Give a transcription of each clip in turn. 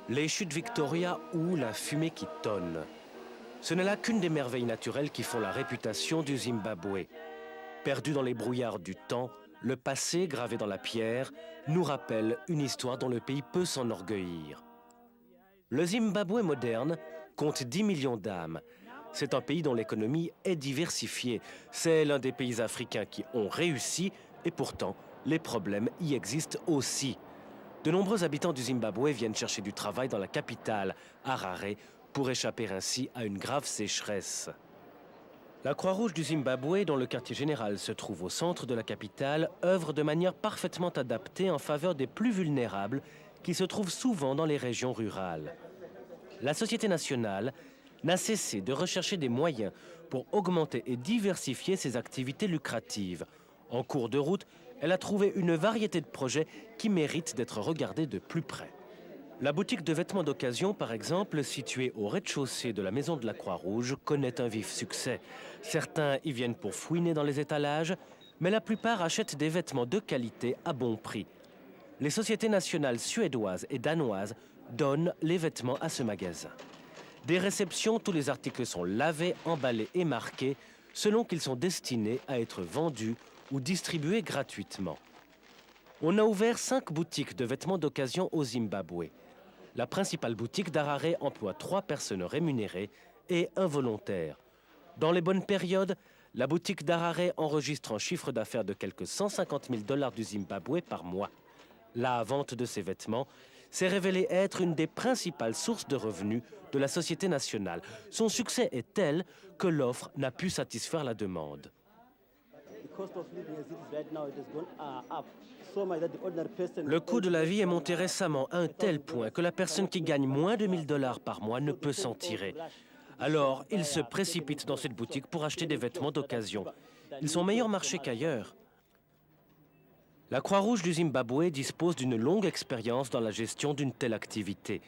Les chutes Victoria ou la fumée qui tonne. Ce n'est là qu'une des merveilles naturelles qui font la réputation du Zimbabwe. Perdu dans les brouillards du temps, le passé gravé dans la pierre nous rappelle une histoire dont le pays peut s'enorgueillir. Le Zimbabwe moderne compte 10 millions d'âmes. C'est un pays dont l'économie est diversifiée. C'est l'un des pays africains qui ont réussi et pourtant, les problèmes y existent aussi. De nombreux habitants du Zimbabwe viennent chercher du travail dans la capitale, Harare, pour échapper ainsi à une grave sécheresse. La Croix-Rouge du Zimbabwe, dont le quartier général se trouve au centre de la capitale, œuvre de manière parfaitement adaptée en faveur des plus vulnérables qui se trouvent souvent dans les régions rurales. La Société nationale n'a cessé de rechercher des moyens pour augmenter et diversifier ses activités lucratives. En cours de route, elle a trouvé une variété de projets qui méritent d'être regardés de plus près. La boutique de vêtements d'occasion, par exemple, située au rez-de-chaussée de la maison de la Croix-Rouge, connaît un vif succès. Certains y viennent pour fouiner dans les étalages, mais la plupart achètent des vêtements de qualité à bon prix. Les sociétés nationales suédoises et danoises donnent les vêtements à ce magasin. Des réceptions, tous les articles sont lavés, emballés et marqués, selon qu'ils sont destinés à être vendus ou distribués gratuitement. On a ouvert 5 boutiques de vêtements d'occasion au Zimbabwe. La principale boutique d'Harare emploie 3 personnes rémunérées et un volontaire. Dans les bonnes périodes, la boutique d'Harare enregistre un chiffre d'affaires de quelques 150 000 $ du Zimbabwe par mois. La vente de ces vêtements s'est révélée être une des principales sources de revenus de la Société nationale. Son succès est tel que l'offre n'a pu satisfaire la demande. Le coût de la vie est monté récemment à un tel point que la personne qui gagne moins de 1 000 $ par mois ne peut s'en tirer. Alors, il se précipite dans cette boutique pour acheter des vêtements d'occasion. Ils sont meilleurs marché qu'ailleurs. La Croix-Rouge du Zimbabwe dispose d'une longue expérience dans la gestion d'une telle activité.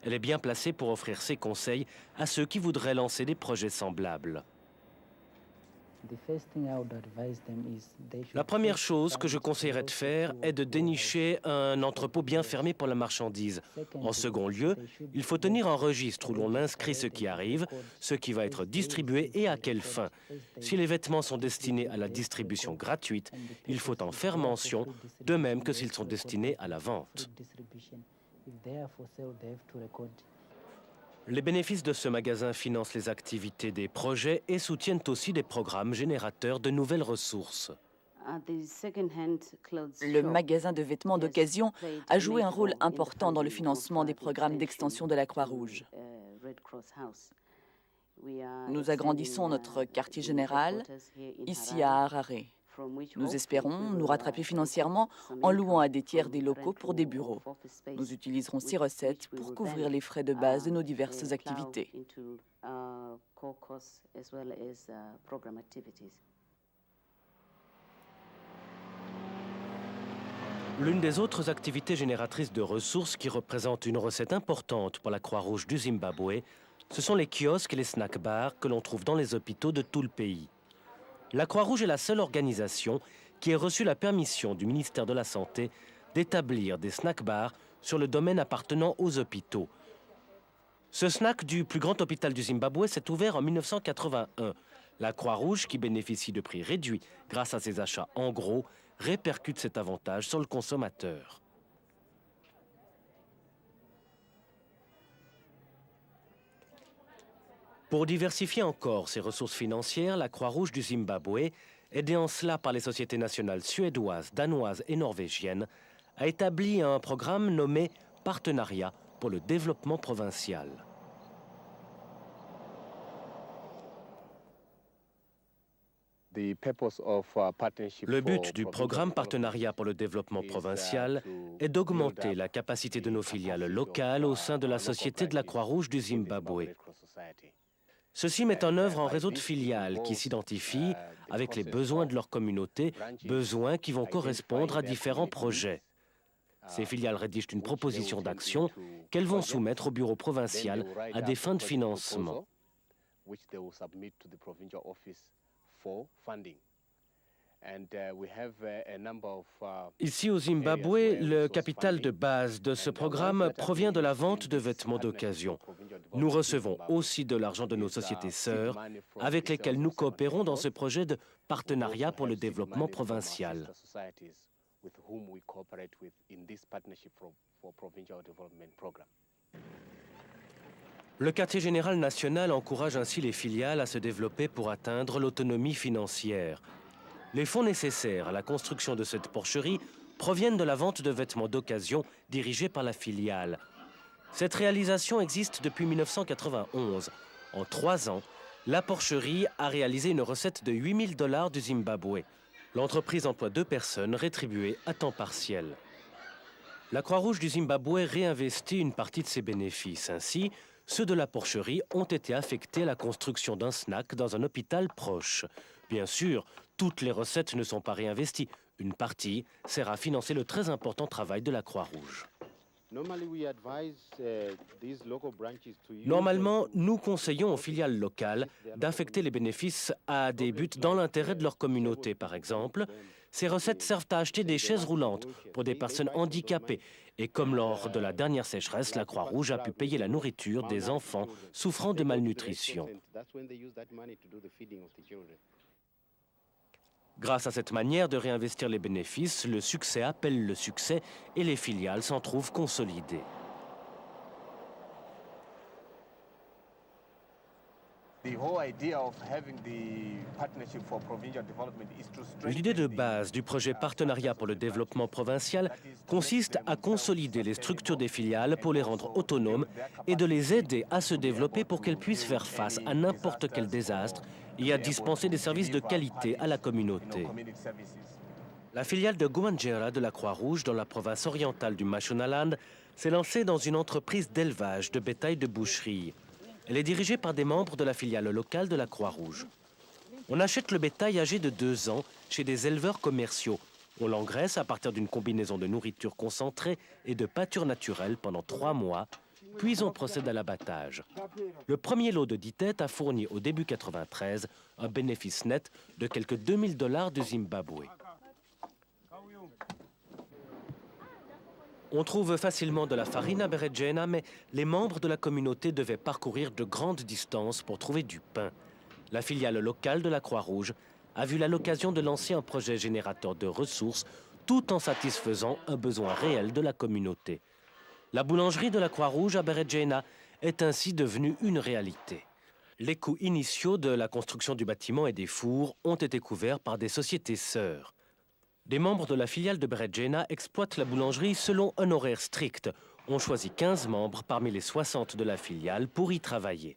Elle est bien placée pour offrir ses conseils à ceux qui voudraient lancer des projets semblables. La première chose que je conseillerais de faire est de dénicher un entrepôt bien fermé pour la marchandise. En second lieu, il faut tenir un registre où l'on inscrit ce qui arrive, ce qui va être distribué et à quelle fin. Si les vêtements sont destinés à la distribution gratuite, il faut en faire mention, de même que s'ils sont destinés à la vente. Les bénéfices de ce magasin financent les activités des projets et soutiennent aussi des programmes générateurs de nouvelles ressources. Le magasin de vêtements d'occasion a joué un rôle important dans le financement des programmes d'extension de la Croix-Rouge. Nous agrandissons notre quartier général ici à Harare. Nous espérons nous rattraper financièrement en louant à des tiers des locaux pour des bureaux. Nous utiliserons ces recettes pour couvrir les frais de base de nos diverses activités. L'une des autres activités génératrices de ressources qui représentent une recette importante pour la Croix-Rouge du Zimbabwe, ce sont les kiosques et les snack-bars que l'on trouve dans les hôpitaux de tout le pays. La Croix-Rouge est la seule organisation qui ait reçu la permission du ministère de la Santé d'établir des snack-bars sur le domaine appartenant aux hôpitaux. Ce snack du plus grand hôpital du Zimbabwe s'est ouvert en 1981. La Croix-Rouge, qui bénéficie de prix réduits grâce à ses achats en gros, répercute cet avantage sur le consommateur. Pour diversifier encore ses ressources financières, la Croix-Rouge du Zimbabwe, aidée en cela par les sociétés nationales suédoises, danoises et norvégiennes, a établi un programme nommé Partenariat pour le développement provincial. Le but du programme Partenariat pour le développement provincial est d'augmenter la capacité de nos filiales locales au sein de la Société de la Croix-Rouge du Zimbabwe. Ceci met en œuvre un réseau de filiales qui s'identifient avec les besoins de leur communauté, besoins qui vont correspondre à différents projets. Ces filiales rédigent une proposition d'action qu'elles vont soumettre au bureau provincial à des fins de financement. Ici au Zimbabwe, le capital de base de ce programme provient de la vente de vêtements d'occasion. Nous recevons aussi de l'argent de nos sociétés sœurs avec lesquelles nous coopérons dans ce projet de partenariat pour le développement provincial. Le quartier général national encourage ainsi les filiales à se développer pour atteindre l'autonomie financière. Les fonds nécessaires à la construction de cette porcherie proviennent de la vente de vêtements d'occasion dirigée par la filiale. Cette réalisation existe depuis 1991. En 3 ans, la porcherie a réalisé une recette de $8 000 du Zimbabwe. L'entreprise emploie 2 personnes rétribuées à temps partiel. La Croix-Rouge du Zimbabwe réinvestit une partie de ses bénéfices. Ainsi, ceux de la porcherie ont été affectés à la construction d'un snack dans un hôpital proche. Bien sûr, toutes les recettes ne sont pas réinvesties. Une partie sert à financer le très important travail de la Croix-Rouge. Normalement, nous conseillons aux filiales locales d'affecter les bénéfices à des buts dans l'intérêt de leur communauté. Par exemple, ces recettes servent à acheter des chaises roulantes pour des personnes handicapées. Et comme lors de la dernière sécheresse, la Croix-Rouge a pu payer la nourriture des enfants souffrant de malnutrition. Grâce à cette manière de réinvestir les bénéfices, le succès appelle le succès et les filiales s'en trouvent consolidées. L'idée de base du projet Partenariat pour le développement provincial consiste à consolider les structures des filiales pour les rendre autonomes et de les aider à se développer pour qu'elles puissent faire face à n'importe quel désastre et à dispenser des services de qualité à la communauté. La filiale de Guanjera de la Croix-Rouge dans la province orientale du Mashonaland s'est lancée dans une entreprise d'élevage de bétail de boucherie. Elle est dirigée par des membres de la filiale locale de la Croix-Rouge. On achète le bétail âgé de 2 ans chez des éleveurs commerciaux. On l'engraisse à partir d'une combinaison de nourriture concentrée et de pâture naturelle pendant 3 mois, puis on procède à l'abattage. Le premier lot de 10 têtes a fourni au début 1993 un bénéfice net de quelques $2 000 du Zimbabwe. On trouve facilement de la farine à Berejena, mais les membres de la communauté devaient parcourir de grandes distances pour trouver du pain. La filiale locale de la Croix-Rouge a vu l'occasion de lancer un projet générateur de ressources tout en satisfaisant un besoin réel de la communauté. La boulangerie de la Croix-Rouge à Berejena est ainsi devenue une réalité. Les coûts initiaux de la construction du bâtiment et des fours ont été couverts par des sociétés sœurs. Des membres de la filiale de Berejena exploitent la boulangerie selon un horaire strict. On choisit 15 membres parmi les 60 de la filiale pour y travailler.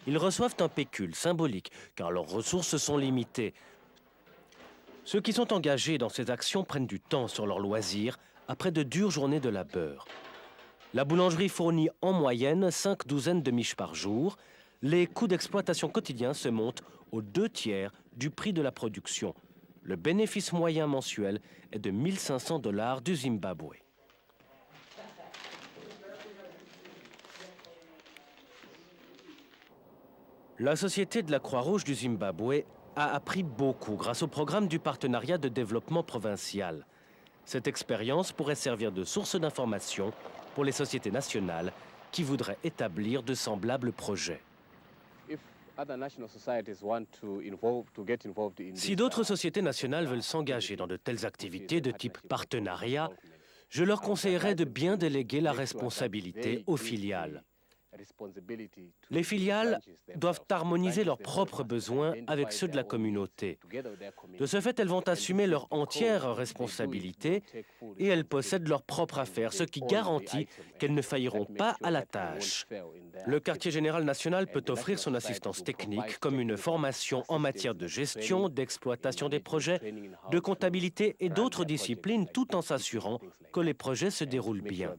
Ils reçoivent un pécule symbolique car leurs ressources sont limitées. Ceux qui sont engagés dans ces actions prennent du temps sur leurs loisirs après de dures journées de labeur. La boulangerie fournit en moyenne 5 douzaines de miches par jour. Les coûts d'exploitation quotidiens se montent aux 2/3 du prix de la production. Le bénéfice moyen mensuel est de $1 500 du Zimbabwe. La Société de la Croix-Rouge du Zimbabwe a appris beaucoup grâce au programme du partenariat de développement provincial. Cette expérience pourrait servir de source d'information pour les sociétés nationales qui voudraient établir de semblables projets. Si d'autres sociétés nationales veulent s'engager dans de telles activités de type partenariat, je leur conseillerais de bien déléguer la responsabilité aux filiales. Les filiales doivent harmoniser leurs propres besoins avec ceux de la communauté. De ce fait, elles vont assumer leur entière responsabilité et elles possèdent leurs propres affaires, ce qui garantit qu'elles ne failliront pas à la tâche. Le quartier général national peut offrir son assistance technique comme une formation en matière de gestion, d'exploitation des projets, de comptabilité et d'autres disciplines, tout en s'assurant que les projets se déroulent bien.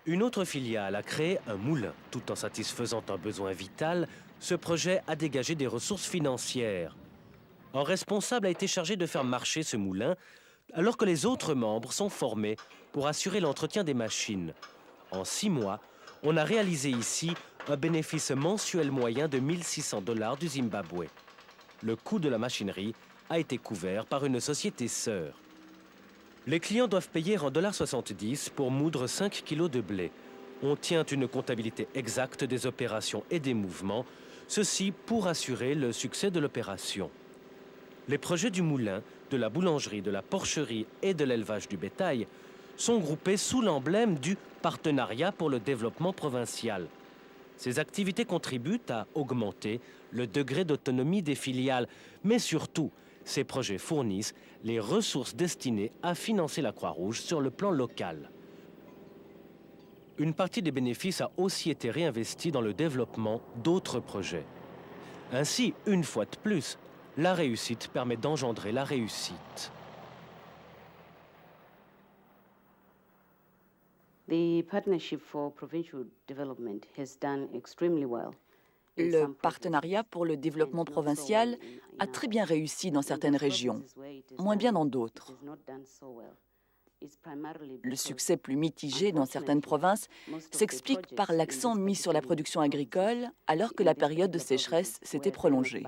Une autre filiale a créé un moulin. Tout en satisfaisant un besoin vital, ce projet a dégagé des ressources financières. Un responsable a été chargé de faire marcher ce moulin, alors que les autres membres sont formés pour assurer l'entretien des machines. En 6 mois, on a réalisé ici un bénéfice mensuel moyen de $1 600 du Zimbabwe. le coût de la machinerie a été couvert par une société sœur. Les clients doivent payer en $70 pour moudre 5 kilos de blé. On tient une comptabilité exacte des opérations et des mouvements, ceci pour assurer le succès de l'opération. Les projets du moulin, de la boulangerie, de la porcherie et de l'élevage du bétail sont groupés sous l'emblème du Partenariat pour le développement provincial. Ces activités contribuent à augmenter le degré d'autonomie des filiales, mais surtout, ces projets fournissent les ressources destinées à financer la Croix-Rouge sur le plan local. Une partie des bénéfices a aussi été réinvestie dans le développement d'autres projets. Ainsi, une fois de plus, la réussite permet d'engendrer la réussite. The Partnership for Provincial Development has done extremely well. Le partenariat pour le développement provincial a très bien réussi dans certaines régions, moins bien dans d'autres. Le succès plus mitigé dans certaines provinces s'explique par l'accent mis sur la production agricole alors que la période de sécheresse s'était prolongée.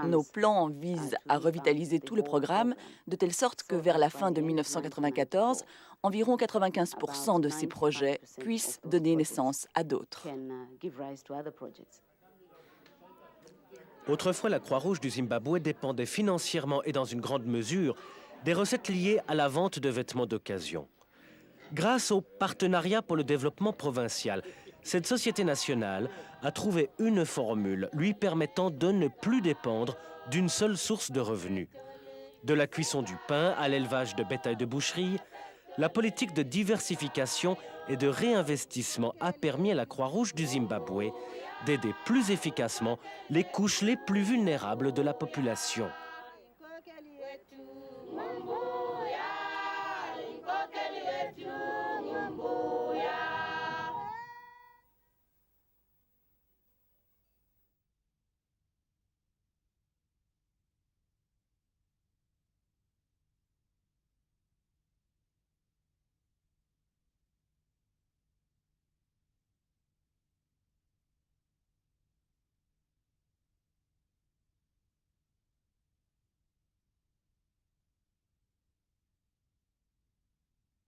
Nos plans visent à revitaliser tout le programme de telle sorte que vers la fin de 1994, environ 95% de ces projets puissent donner naissance à d'autres. Autrefois, la Croix-Rouge du Zimbabwe dépendait financièrement et dans une grande mesure des recettes liées à la vente de vêtements d'occasion. Grâce au Partenariat pour le développement provincial, cette société nationale a trouvé une formule lui permettant de ne plus dépendre d'une seule source de revenus. De la cuisson du pain à l'élevage de bétail de boucherie, la politique de diversification et de réinvestissement a permis à la Croix-Rouge du Zimbabwe d'aider plus efficacement les couches les plus vulnérables de la population.